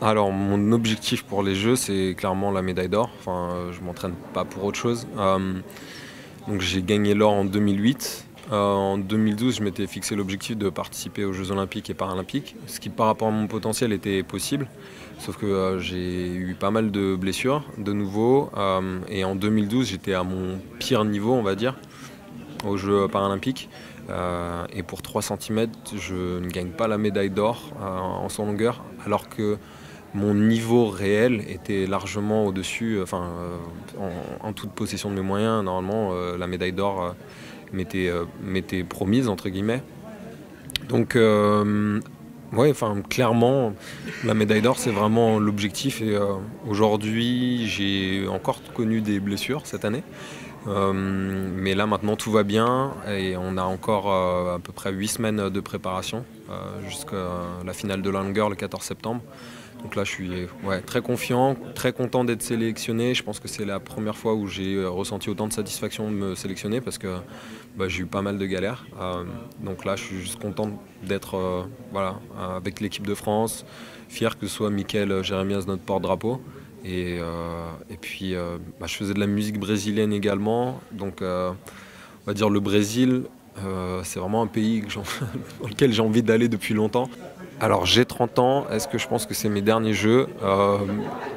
Alors, mon objectif pour les Jeux, c'est clairement la médaille d'or. Enfin, je m'entraîne pas pour autre chose. Donc, j'ai gagné l'or en 2008. En 2012, je m'étais fixé l'objectif de participer aux Jeux Olympiques et Paralympiques, ce qui, par rapport à mon potentiel, était possible. Sauf que j'ai eu pas mal de blessures, de nouveau. Et en 2012, j'étais à mon pire niveau, on va dire, aux Jeux Paralympiques. Et pour 3 cm, je ne gagne pas la médaille d'or en 100 longueur, alors que mon niveau réel était largement au-dessus, en toute possession de mes moyens. Normalement, la médaille d'or m'était promise, entre guillemets. Donc, ouais, clairement, la médaille d'or, c'est vraiment l'objectif. Et aujourd'hui, j'ai encore connu des blessures cette année. Mais là, maintenant, tout va bien. Et on a encore à peu près 8 semaines de préparation jusqu'à la finale de la longueur le 14 septembre. Donc là, je suis très confiant, très content d'être sélectionné. Je pense que c'est la première fois où j'ai ressenti autant de satisfaction de me sélectionner parce que j'ai eu pas mal de galères. Donc là, je suis juste content d'être avec l'équipe de France, fier que ce soit Mickaël Jérémias notre porte-drapeau. Et puis, je faisais de la musique brésilienne également. Donc, on va dire le Brésil, c'est vraiment un pays dans lequel j'ai envie d'aller depuis longtemps. Alors j'ai 30 ans, est-ce que je pense que c'est mes derniers jeux?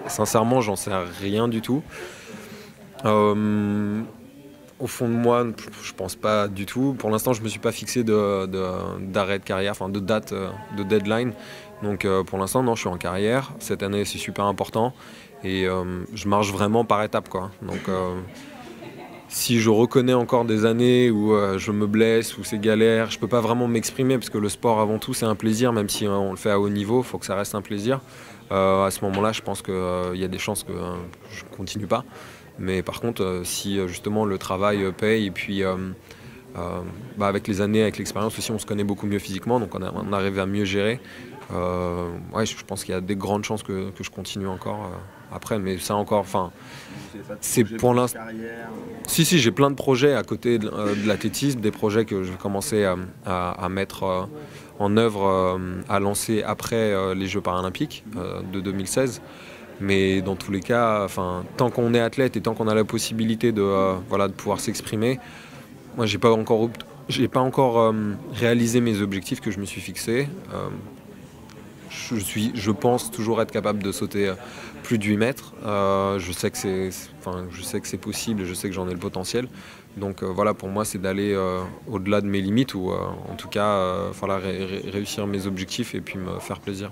Sincèrement, j'en sais rien du tout. Au fond de moi, je pense pas du tout. Pour l'instant, je me suis pas fixé d'arrêt de carrière, enfin de date, de deadline. Donc pour l'instant, non, je suis en carrière. Cette année, c'est super important. Et je marche vraiment par étapes, quoi. Donc si je reconnais encore des années où je me blesse, où c'est galère, je peux pas vraiment m'exprimer parce que le sport avant tout c'est un plaisir, même si on le fait à haut niveau, il faut que ça reste un plaisir. À ce moment-là, je pense qu'il y a des chances que je continue pas. Mais par contre, si justement le travail paye et puis avec les années, avec l'expérience aussi, on se connaît beaucoup mieux physiquement, donc on arrive à mieux gérer. Je pense qu'il y a des grandes chances que je continue encore après, mais ça encore, c'est pour l'instant. Si, j'ai plein de projets à côté de l'athlétisme, des projets que je vais commencer à mettre en œuvre, à lancer après les Jeux paralympiques de 2016. Mais dans tous les cas, tant qu'on est athlète et tant qu'on a la possibilité de pouvoir s'exprimer, moi j'ai pas encore réalisé mes objectifs que je me suis fixés. Je pense toujours être capable de sauter plus de 8 mètres. Je sais que c'est possible et je sais que j'en ai le potentiel. Donc pour moi, c'est d'aller au-delà de mes limites ou en tout cas réussir mes objectifs et puis me faire plaisir.